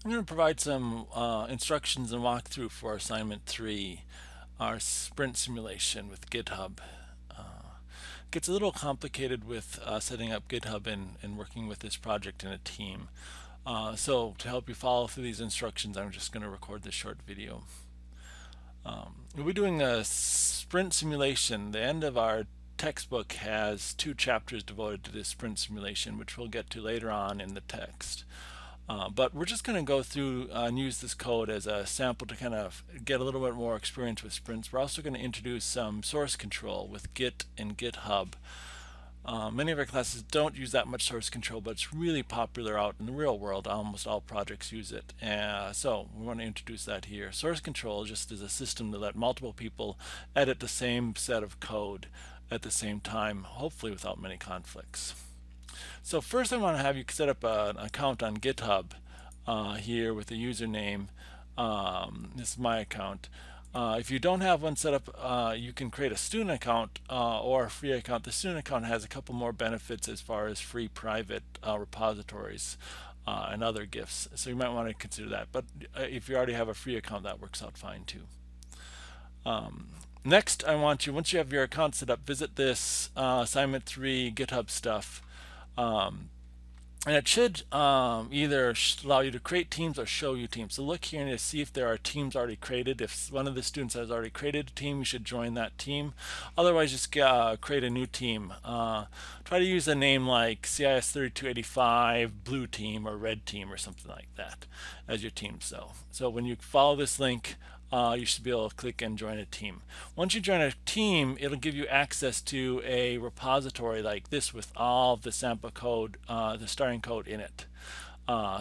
I'm going to provide some instructions and walkthrough for assignment 3, our sprint simulation with GitHub. It gets a little complicated with setting up GitHub and working with this project in a team. So to help you follow through these instructions, I'm just going to record this short video. We'll be doing a sprint simulation. The end of our textbook has 2 chapters devoted to this sprint simulation, which we'll get to later on in the text. But we're just going to go through and use this code as a sample to kind of get a little bit more experience with sprints. We're also going to introduce some source control with Git and GitHub. Many of our classes don't use that much source control, but it's really popular out in the real world. Almost all projects use it. So we want to introduce that here. Source control just is a system to let multiple people edit the same set of code at the same time, hopefully without many conflicts. So first I want to have you set up an account on GitHub here with a username. This is my account. If you don't have one set up, you can create a student account or a free account. The student account has a couple more benefits as far as free private repositories and other gifts. So you might want to consider that. But if you already have a free account, that works out fine too. Next, I want you, once you have your account set up, visit this assignment 3 GitHub stuff. And it should either allow you to create teams or show you teams. So look here and see if there are teams already created. If one of the students has already created a team, you should join that team. Otherwise, just create a new team. Try to use a name like CIS 3285 blue team or red team or something like that as your team. So when you follow this link, you should be able to click and join a team. Once you join a team, it'll give you access to a repository like this with all of the sample code, the starting code in it.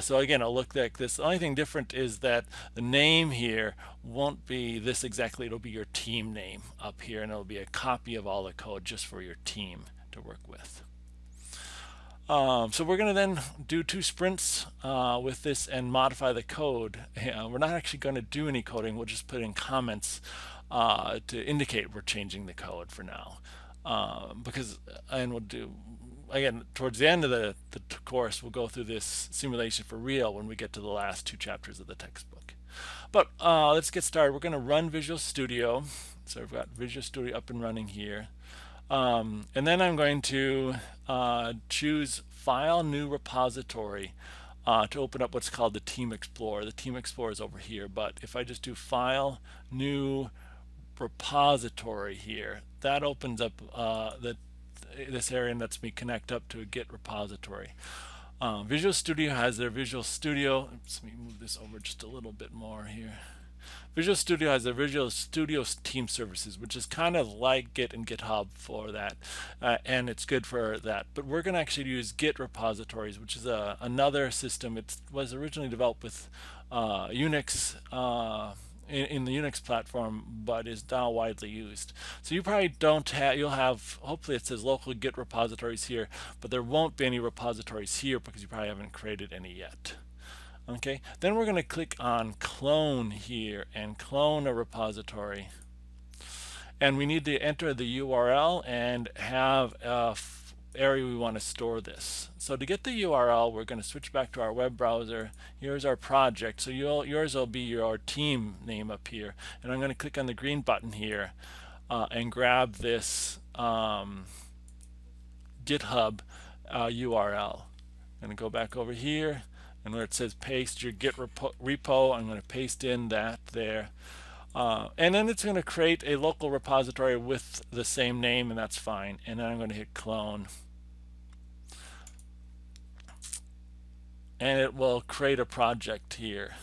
So again, it'll look like this. The only thing different is that the name here won't be this exactly. It'll be your team name up here, and it'll be a copy of all the code just for your team to work with. So we're going to then do 2 sprints with this and modify the code. We're not actually going to do any coding. We'll just put in comments to indicate we're changing the code for now. And we'll do, again, towards the end of the course, we'll go through this simulation for real when we get to the last 2 chapters of the textbook. But let's get started. We're going to run Visual Studio. So we've got Visual Studio up and running here. And then I'm going to choose File, New Repository to open up what's called the Team Explorer. The Team Explorer is over here, but if I just do File, New Repository here, that opens up this area and lets me connect up to a Git repository. Visual Studio has their Visual Studio. Let me move this over just a little bit more here. Visual Studio has the Visual Studio Team Services, which is kind of like Git and GitHub for that, and it's good for that. But we're going to actually use Git Repositories, which is another system. It was originally developed with Unix in the Unix platform, but is now widely used. So you probably don't have, you'll have, hopefully it says local Git repositories here, but there won't be any repositories here because you probably haven't created any yet. Okay, then we're going to click on clone here and clone a repository. And we need to enter the URL and have a area we want to store this. So to get the URL, we're going to switch back to our web browser. Here's our project. So yours will be your team name up here. And I'm going to click on the green button here and grab this GitHub URL. I'm going to go back over here. And where it says paste your Git repo, I'm going to paste in that there. And then it's going to create a local repository with the same name, and that's fine. And then I'm going to hit clone. And it will create a project here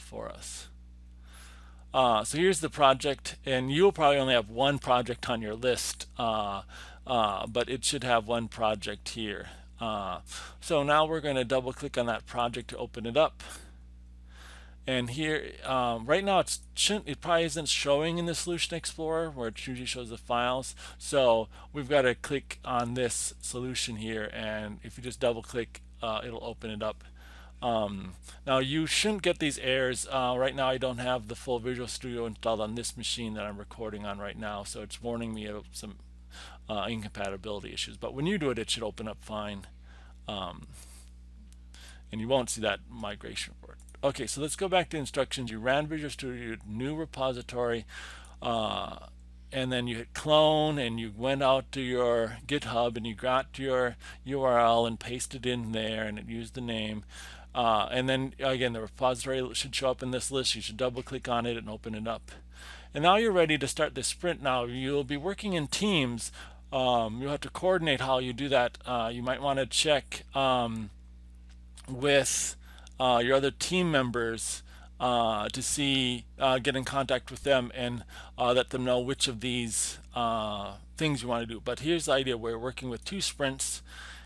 for us. So here's the project, and you'll probably only have one project on your list, but it should have one project here. So now we're going to double click on that project to open it up. And here, right now it probably isn't showing in the Solution Explorer where it usually shows the files. So we've got to click on this solution here, and if you just double click, it'll open it up. Now you shouldn't get these errors. Right now I don't have the full Visual Studio installed on this machine that I'm recording on right now, so it's warning me of some incompatibility issues. But when you do it, it should open up fine. And you won't see that migration report. Okay, so let's go back to instructions. You ran Visual Studio, new repository, uh, and then you hit clone, and you went out to your GitHub and you got your URL and pasted in there, and it used the name. And then again, the repository should show up in this list. You should double click on it and open it up. And now you're ready to start the sprint. Now you'll be working in teams. You'll have to coordinate how you do that. You might want to check with your other team members to see, get in contact with them and let them know which of these things you want to do. But here's the idea. We're working with 2 sprints.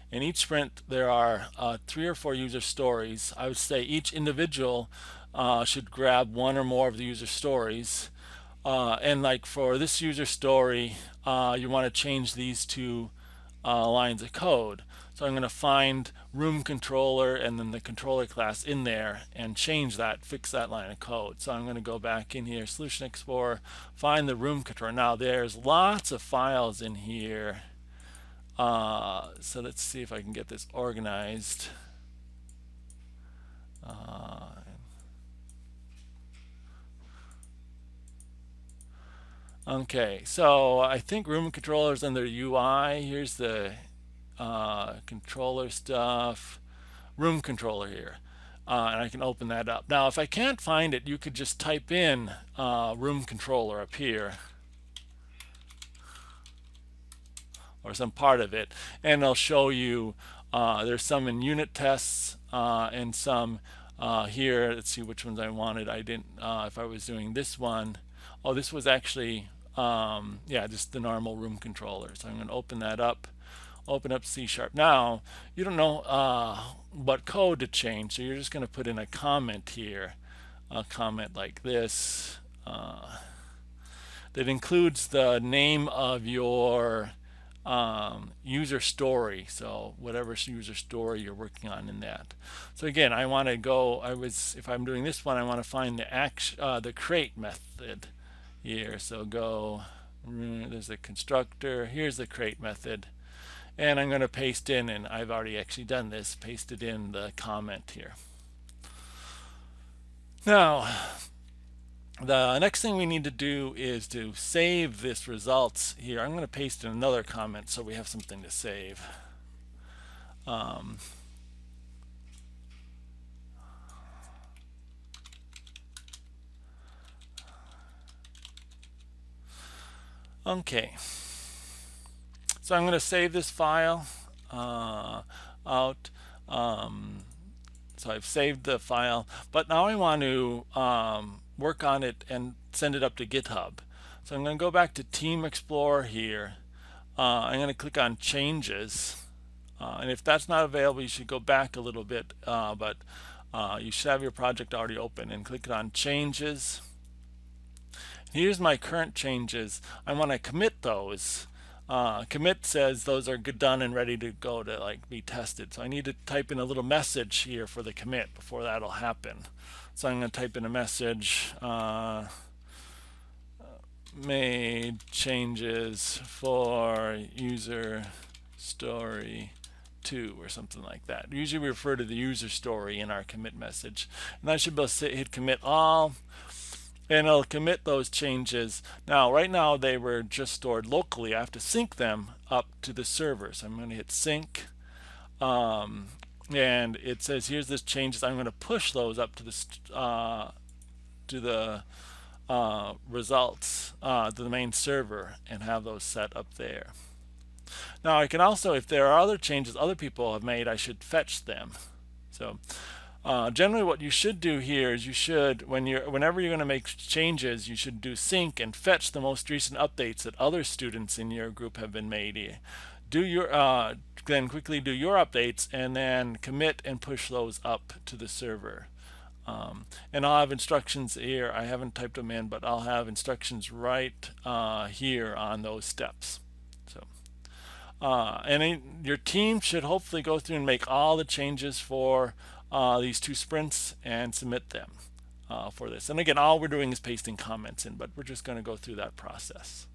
In each sprint, there are 3 or 4 user stories. I would say each individual should grab 1 or more of the user stories. And like for this user story, you want to change these 2 lines of code. So I'm going to find room controller and then the controller class in there and change that, fix that line of code. So I'm going to go back in here, Solution Explorer, find the room controller. Now there's lots of files in here. So let's see if I can get this organized. Okay, so I think room controllers under UI. Here's the controller stuff, room controller here, and I can open that up. Now if I can't find it, you could just type in room controller up here, or some part of it, and it'll show you. There's some in unit tests and some here. Let's see which ones I wanted. I didn't, if I was doing this one, oh, this was actually yeah, just the normal room controller. So I'm going to open that up, open up C#. Now you don't know what code to change, so you're just going to put in a comment here, a comment like this that includes the name of your user story, so whatever user story you're working on in that. So again, I want to go, if I'm doing this one, I want to find the create method here. So go, there's the constructor, here's the create method, and I'm going to paste in, and I've already actually done this, pasted in the comment here. Now the next thing we need to do is to save this results here. I'm going to paste in another comment so we have something to save. Okay, so I'm going to save this file out. So I've saved the file, but now I want to work on it and send it up to GitHub. So I'm going to go back to Team Explorer here. I'm going to click on Changes, and if that's not available, you should go back a little bit, but you should have your project already open, and click on Changes. Here's my current changes. I want to commit those. Commit says those are good, done and ready to go to like be tested. So I need to type in a little message here for the commit before that'll happen. So I'm going to type in a message, made changes for user story 2 or something like that. Usually we refer to the user story in our commit message. And I should be able to hit commit all, and it'll commit those changes. Now right now they were just stored locally. I have to sync them up to the server. So I'm going to hit sync, and it says here's the changes. I'm going to push those up to the results to the main server and have those set up there. Now I can also, if there are other changes other people have made, I should fetch them. So generally what you should do here is you should, whenever you're going to make changes, you should do sync and fetch the most recent updates that other students in your group have been made. Do your then quickly do your updates and then commit and push those up to the server. And I'll have instructions here. I haven't typed them in, but I'll have instructions right here on those steps. So and your team should hopefully go through and make all the changes for these 2 sprints and submit them for this. And again, all we're doing is pasting comments in, but we're just going to go through that process.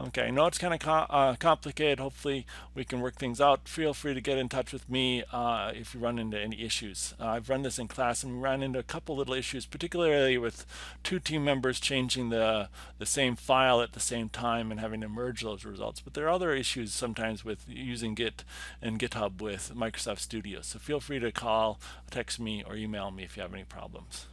Okay, I know it's kind of complicated. Hopefully we can work things out. Feel free to get in touch with me if you run into any issues. I've run this in class and we ran into a couple little issues, particularly with two team members changing the same file at the same time and having to merge those results. But there are other issues sometimes with using Git and GitHub with Microsoft Studio. So feel free to call, text me, or email me if you have any problems.